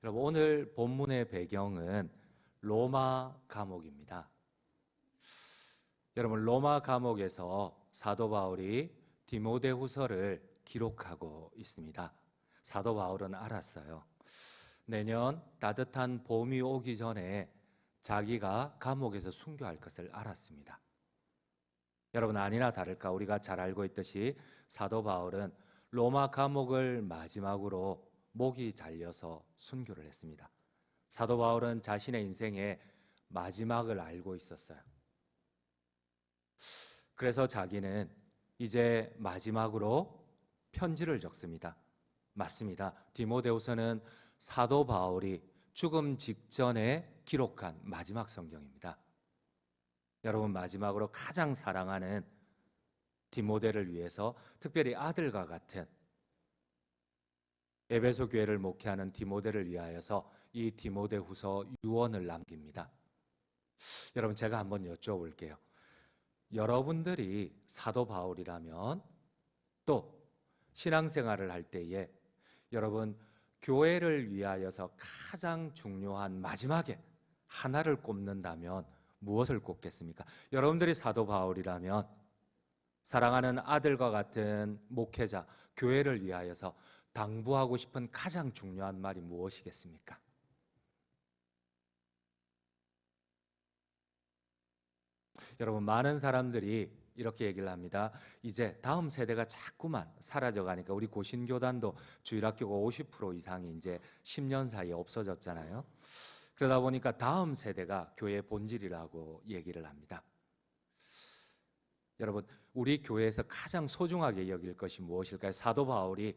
여러분, 오늘 본문의 배경은 로마 감옥입니다. 여러분, 로마 감옥에서 사도 바울이 디모데후서를 기록하고 있습니다. 사도 바울은 알았어요. 내년 따뜻한 봄이 오기 전에 자기가 감옥에서 순교할 것을 알았습니다. 여러분, 아니나 다를까 우리가 잘 알고 있듯이 사도 바울은 로마 감옥을 마지막으로 목이 잘려서 순교를 했습니다. 사도 바울은 자신의 인생의 마지막을 알고 있었어요. 그래서 자기는 이제 마지막으로 편지를 적습니다. 맞습니다. 디모데후서는 사도 바울이 죽음 직전에 기록한 마지막 성경입니다. 여러분, 마지막으로 가장 사랑하는 디모데를 위해서, 특별히 아들과 같은 에베소 교회를 목회하는 디모데를 위하여서 이 디모데후서 유언을 남깁니다. 여러분, 제가 한번 여쭤볼게요. 여러분들이 사도 바울이라면, 또 신앙생활을 할 때에 여러분, 교회를 위하여서 가장 중요한 마지막에 하나를 꼽는다면 무엇을 꼽겠습니까? 여러분들이 사도 바울이라면 사랑하는 아들과 같은 목회자, 교회를 위하여서 당부하고 싶은 가장 중요한 말이 무엇이겠습니까? 여러분, 많은 사람들이 이렇게 얘기를 합니다. 이제 다음 세대가 자꾸만 사라져가니까 우리 고신교단도 주일학교가 50% 이상이 이제 10년 사이에 없어졌잖아요. 그러다 보니까 다음 세대가 교회의 본질이라고 얘기를 합니다. 여러분, 우리 교회에서 가장 소중하게 여길 것이 무엇일까요? 사도 바울이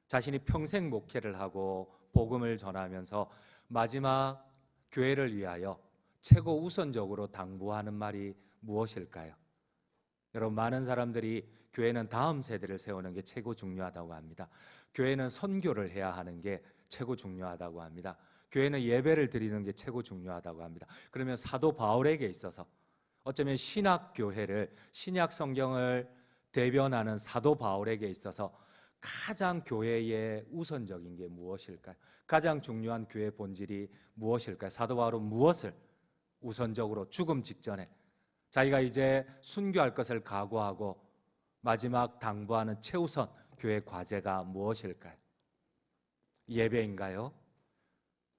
자신이 평생 목회를 하고 복음을 전하면서 마지막 교회를 위하여 최고 우선적으로 당부하는 말이 무엇일까요? 여러분, 많은 사람들이 교회는 다음 세대를 세우는 게 최고 중요하다고 합니다. 교회는 선교를 해야 하는 게 최고 중요하다고 합니다. 교회는 예배를 드리는 게 최고 중요하다고 합니다. 그러면 사도 바울에게 있어서 어쩌면 신학교회를, 신약 성경을 대변하는 사도 바울에게 있어서 가장 교회의 우선적인 게 무엇일까요? 가장 중요한 교회 본질이 무엇일까요? 사도 바울은 무엇을 우선적으로 죽음 직전에 자기가 이제 순교할 것을 각오하고 마지막 당부하는 최우선 교회 과제가 무엇일까요? 예배인가요?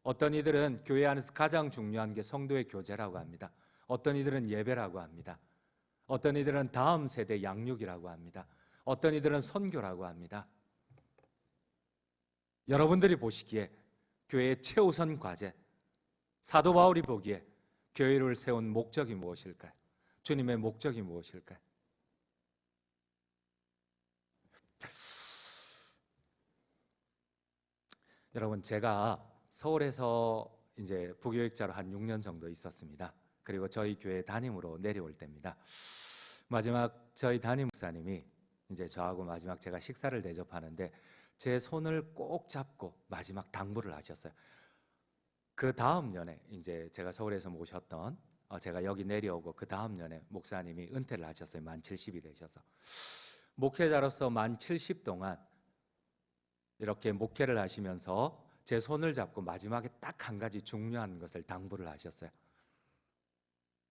어떤 이들은 교회 안에서 가장 중요한 게 성도의 교제라고 합니다. 어떤 이들은 예배라고 합니다. 어떤 이들은 다음 세대 양육이라고 합니다. 어떤 이들은 선교라고 합니다. 여러분들이 보시기에 교회의 최우선 과제, 사도 바울이 보기에 교회를 세운 목적이 무엇일까요? 주님의 목적이 무엇일까요? 여러분, 제가 서울에서 이제 부교육자로 한 6년 정도 있었습니다. 그리고 저희 교회 담임으로 내려올 때입니다. 마지막 저희 담임 목사님이 이제 저하고 마지막 제가 식사를 대접하는데 제 손을 꼭 잡고 마지막 당부를 하셨어요. 그 다음 년에 이제 제가 서울에서 모셨던 제가 여기 내려오고 그 다음 년에 목사님이 은퇴를 하셨어요. 만 70이 되셔서. 목회자로서 만 70 동안 이렇게 목회를 하시면서 제 손을 잡고 마지막에 딱 한 가지 중요한 것을 당부를 하셨어요.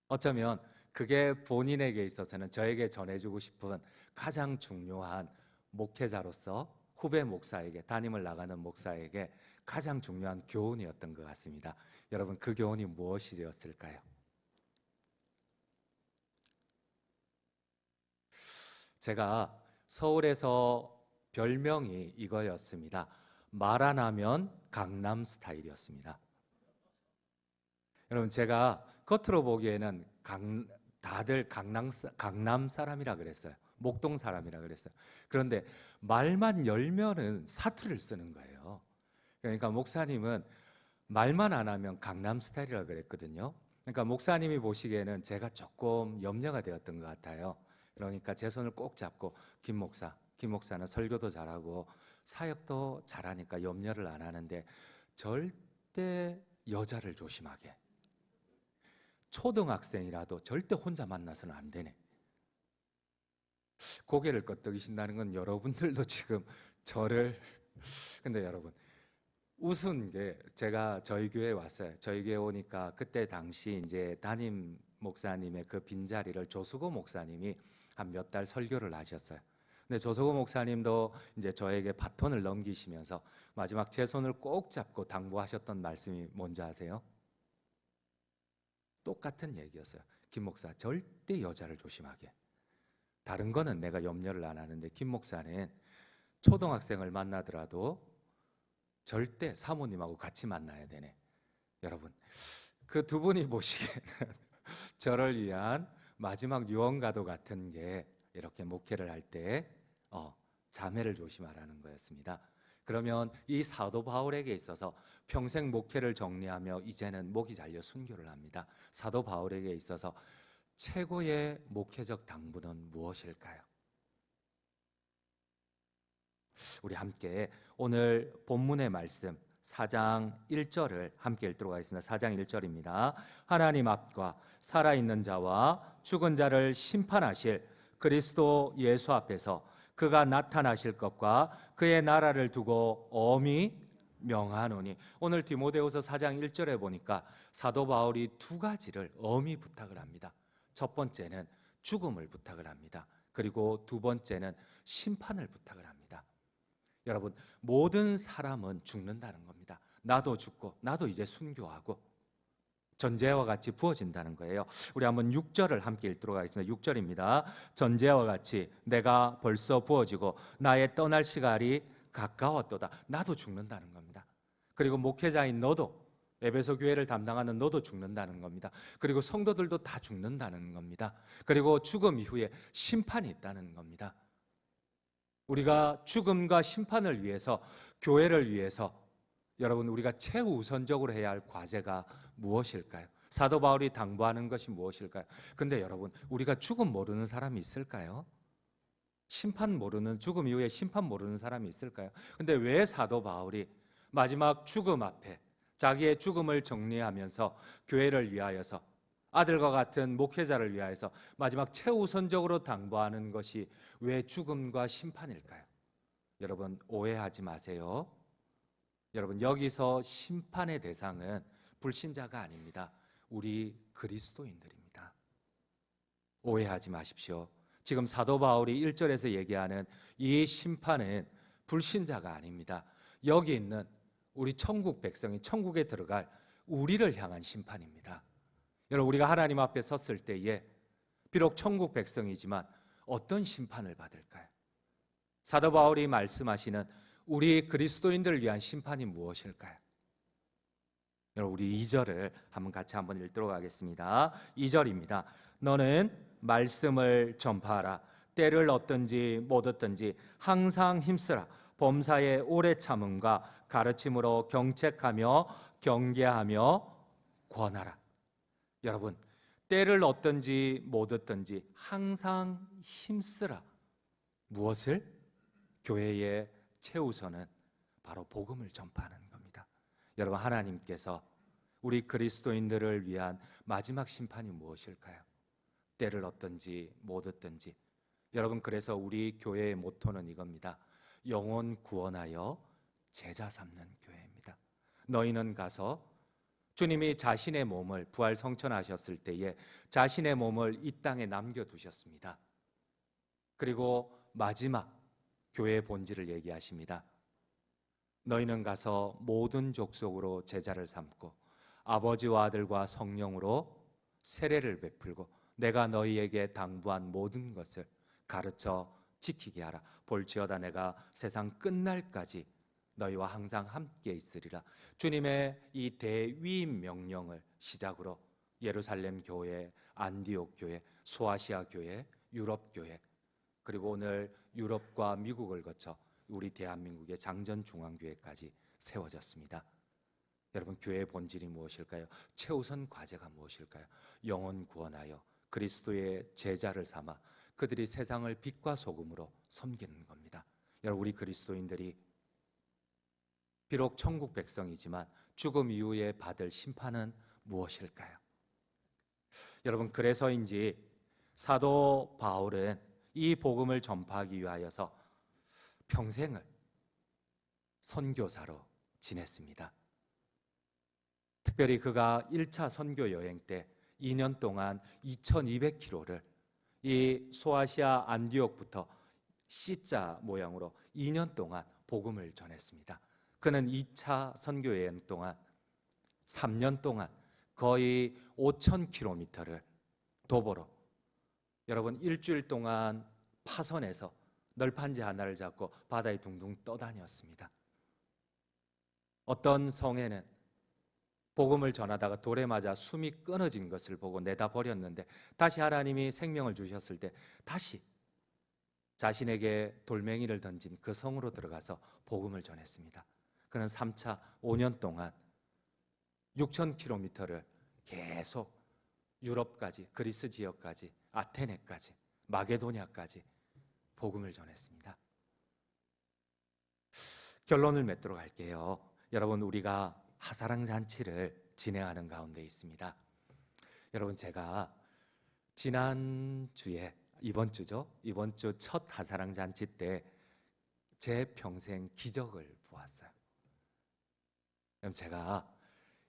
어쩌면 그게 본인에게 있어서는 저에게 전해주고 싶은 가장 중요한 목회자로서 후배 목사에게, 담임을 나가는 목사에게 가장 중요한 교훈이었던 것 같습니다. 여러분, 그 교훈이 무엇이었을까요? 제가 서울에서 별명이 이거였습니다. 말 안 하면 강남 스타일이었습니다. 여러분, 제가 겉으로 보기에는 다들 강남 사람이라 그랬어요. 목동 사람이라 그랬어요. 그런데 말만 열면은 사투리를 쓰는 거예요. 그러니까 목사님은 말만 안 하면 강남 스타일이라 그랬거든요. 그러니까 목사님이 보시기에는 제가 조금 염려가 되었던 것 같아요. 그러니까 제 손을 꼭 잡고 김 목사는 설교도 잘하고 사역도 잘하니까 염려를 안 하는데 절대 여자를 조심하게, 초등학생이라도 절대 혼자 만나서는 안 되네. 고개를 끄덕이신다는 건 여러분들도 지금 저를, 근데 여러분, 웃은 게 제가 저희 교회에 왔어요. 저희 교회 오니까 그때 당시 이제 담임 목사님의 그 빈자리를 조수고 목사님이 한 몇 달 설교를 하셨어요. 근데 조수고 목사님도 이제 저에게 바톤을 넘기시면서 마지막 제 손을 꼭 잡고 당부하셨던 말씀이 뭔지 아세요? 똑같은 얘기였어요. 김 목사, 절대 여자를 조심하게. 다른 거는 내가 염려를 안 하는데 김 목사는 초등학생을 만나더라도 절대 사모님하고 같이 만나야 되네. 여러분, 그 두 분이 보시기에는 저를 위한 마지막 유언가도 같은 게 이렇게 목회를 할 때 자매를 조심하라는 거였습니다. 그러면 이 사도 바울에게 있어서 평생 목회를 정리하며 이제는 목이 잘려 순교를 합니다. 사도 바울에게 있어서 최고의 목회적 당부는 무엇일까요? 우리 함께 오늘 본문의 말씀 4장 1절을 함께 읽도록 하겠습니다. 4장 1절입니다. 하나님 앞과 살아있는 자와 죽은 자를 심판하실 그리스도 예수 앞에서 그가 나타나실 것과 그의 나라를 두고 엄히 명하노니. 오늘 디모데후서 4장 1절에 보니까 사도 바울이 두 가지를 엄히 부탁을 합니다. 첫 번째는 죽음을 부탁을 합니다. 그리고 두 번째는 심판을 부탁을 합니다. 여러분, 모든 사람은 죽는다는 겁니다. 나도 죽고 나도 이제 순교하고 전제와 같이 부어진다는 거예요. 우리 한번 6절을 함께 읽도록 하겠습니다. 6절입니다. 전제와 같이 내가 벌써 부어지고 나의 떠날 시간이 가까웠도다. 나도 죽는다는 겁니다. 그리고 목회자인 너도, 에베소 교회를 담당하는 너도 죽는다는 겁니다. 그리고 성도들도 다 죽는다는 겁니다. 그리고 죽음 이후에 심판이 있다는 겁니다. 우리가 죽음과 심판을 위해서, 교회를 위해서 여러분, 우리가 최우선적으로 해야 할 과제가 무엇일까요? 사도 바울이 당부하는 것이 무엇일까요? 근데 여러분, 우리가 죽음 모르는 사람이 있을까요? 심판 모르는, 죽음 이후에 심판 모르는 사람이 있을까요? 근데 왜 사도 바울이 마지막 죽음 앞에 자기의 죽음을 정리하면서 교회를 위하여서, 아들과 같은 목회자를 위하여서 마지막 최우선적으로 당부하는 것이 왜 죽음과 심판일까요? 여러분, 오해하지 마세요. 여러분, 여기서 심판의 대상은 불신자가 아닙니다. 우리 그리스도인들입니다. 오해하지 마십시오. 지금 사도 바울이 1절에서 얘기하는 이 심판은 불신자가 아닙니다. 여기 있는 우리 천국 백성이 천국에 들어갈 우리를 향한 심판입니다. 여러분, 우리가 하나님 앞에 섰을 때에 비록 천국 백성이지만 어떤 심판을 받을까요? 사도 바울이 말씀하시는 우리 그리스도인들을 위한 심판이 무엇일까요? 여러분, 우리 2절을 같이 한번 읽도록 하겠습니다. 2절입니다. 너는 말씀을 전파하라. 때를 얻든지 못 얻든지 항상 힘쓰라. 범사에 오래 참음과 가르침으로 경책하며 경계하며 권하라. 여러분, 때를 얻든지 못 얻든지 항상 힘쓰라. 무엇을? 교회의 최우선은 바로 복음을 전파하는 겁니다. 여러분, 하나님께서 우리 그리스도인들을 위한 마지막 심판이 무엇일까요? 때를 얻든지 못 얻든지. 여러분, 그래서 우리 교회의 모토는 이겁니다. 영혼 구원하여 제자 삼는 교회입니다. 너희는 가서 주님이 자신의 몸을 부활 성천하셨을 때에 자신의 몸을 이 땅에 남겨두셨습니다. 그리고 마지막 교회의 본질을 얘기하십니다. 너희는 가서 모든 족속으로 제자를 삼고 아버지와 아들과 성령으로 세례를 베풀고 내가 너희에게 당부한 모든 것을 가르쳐 지키게 하라. 볼지어다 내가 세상 끝날까지 너희와 항상 함께 있으리라. 주님의 이 대위임 명령을 시작으로 예루살렘 교회, 안디옥 교회, 소아시아 교회, 유럽 교회, 그리고 오늘 유럽과 미국을 거쳐 우리 대한민국의 장전중앙교회까지 세워졌습니다. 여러분, 교회의 본질이 무엇일까요? 최우선 과제가 무엇일까요? 영혼 구원하여 그리스도의 제자를 삼아 그들이 세상을 빛과 소금으로 섬기는 겁니다. 여러분, 우리 그리스도인들이 비록 천국 백성이지만 죽음 이후에 받을 심판은 무엇일까요? 여러분, 그래서인지 사도 바울은 이 복음을 전파하기 위하여서 평생을 선교사로 지냈습니다. 특별히 그가 1차 선교 여행 때 2년 동안 2200km를 이 소아시아 안디옥부터 C자 모양으로 2년 동안 복음을 전했습니다. 그는 2차 선교 여행 동안 3년 동안 거의 5000km를 도보로, 여러분 일주일 동안 파선에서 널판지 하나를 잡고 바다에 둥둥 떠다녔습니다. 어떤 성에는 복음을 전하다가 돌에 맞아 숨이 끊어진 것을 보고 내다 버렸는데 다시 하나님이 생명을 주셨을 때 다시 자신에게 돌멩이를 던진 그 성으로 들어가서 복음을 전했습니다. 그는 3차 5년 동안 6000km를 계속 유럽까지, 그리스 지역까지, 아테네까지, 마게도냐까지 복음을 전했습니다. 결론을 맺도록 할게요. 여러분, 우리가 하사랑 잔치를 진행하는 가운데 있습니다. 여러분, 제가 지난주에 이번 주 첫 하사랑 잔치 때 제 평생 기적을 보았어요. 그럼 제가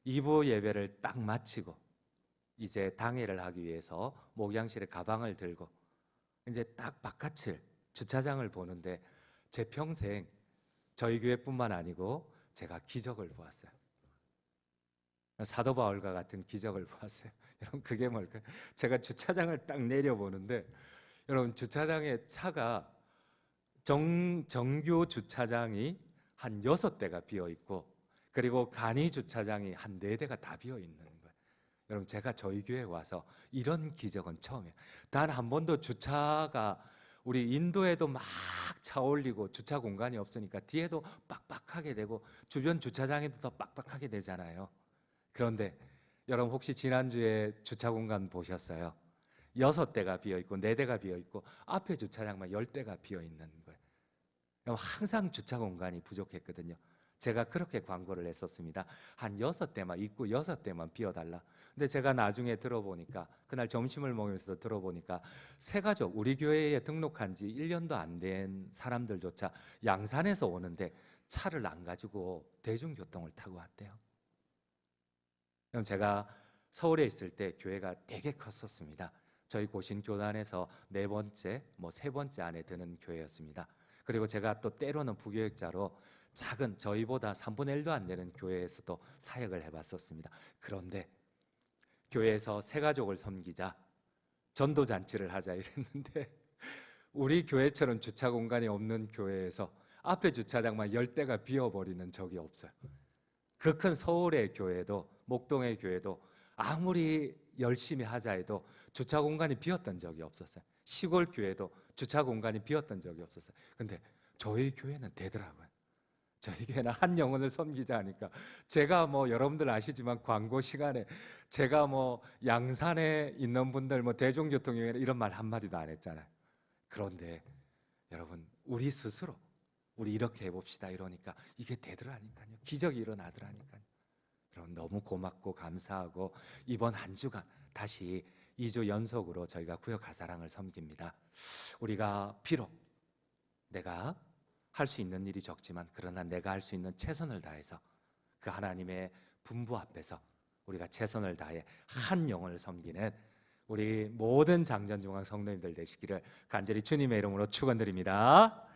2부 예배를 딱 마치고 이제 당회를 하기 위해서 목양실에 가방을 들고 이제 딱 바깥을 주차장을 보는데 제 평생 저희 교회뿐만 아니고 제가 기적을 보았어요. 사도 바울과 같은 기적을 보았어요. 여러분, 그게 뭘까요? 제가 주차장을 딱 내려보는데 여러분, 주차장에 차가 정규 주차장이 한 6대가 비어있고 그리고 간이 주차장이 한 4대가 다 비어있는 거예요. 여러분, 제가 저희 교회에 와서 이런 기적은 처음이에요. 단 한 번도 주차가, 우리 인도에도 막 차 올리고 주차 공간이 없으니까 뒤에도 빡빡하게 되고 주변 주차장에도 더 빡빡하게 되잖아요. 그런데 여러분, 혹시 지난주에 주차 공간 보셨어요? 6대가 비어있고 4대가 비어있고 앞에 주차장만 10대가 비어있는 거예요. 항상 주차 공간이 부족했거든요. 제가 그렇게 광고를 했었습니다. 한 6대만 있고 6대만 비워달라. 근데 제가 나중에 들어보니까, 그날 점심을 먹으면서 들어보니까 세 가족, 우리 교회에 등록한 지 1년도 안 된 사람들조차 양산에서 오는데 차를 안 가지고 대중교통을 타고 왔대요. 그럼 제가 서울에 있을 때 교회가 되게 컸었습니다. 저희 고신교단에서 4번째, 3번째 안에 드는 교회였습니다. 그리고 제가 또 때로는 부교역자로 작은, 저희보다 3분의 1도 안 되는 교회에서도 사역을 해봤었습니다. 그런데 교회에서 세 가족을 섬기자, 전도잔치를 하자 이랬는데 우리 교회처럼 주차 공간이 없는 교회에서 앞에 주차장만 10대가 비어버리는 적이 없어요. 그 큰 서울의 교회도, 목동의 교회도 아무리 열심히 하자 해도 주차 공간이 비었던 적이 없었어요. 시골 교회도 주차 공간이 비었던 적이 없었어요. 근데 저희 교회는 되더라고요. 저희 교회는 한 영혼을 섬기자 하니까, 제가 여러분들 아시지만 광고 시간에 제가 양산에 있는 분들 대중교통용이나 이런 말 한마디도 안 했잖아요. 그런데 여러분, 우리 스스로 우리 이렇게 해봅시다 이러니까 이게 되더라니까요. 기적이 일어나더라니까요. 여러분, 너무 고맙고 감사하고 이번 한 주간 다시 2주 연속으로 저희가 구역 하사랑을 섬깁니다. 우리가 비록 내가 할 수 있는 일이 적지만 그러나 내가 할 수 있는 최선을 다해서 그 하나님의 분부 앞에서 우리가 최선을 다해 한 영혼을 섬기는 우리 모든 장전중앙 성도님들 되시기를 간절히 주님의 이름으로 축원드립니다.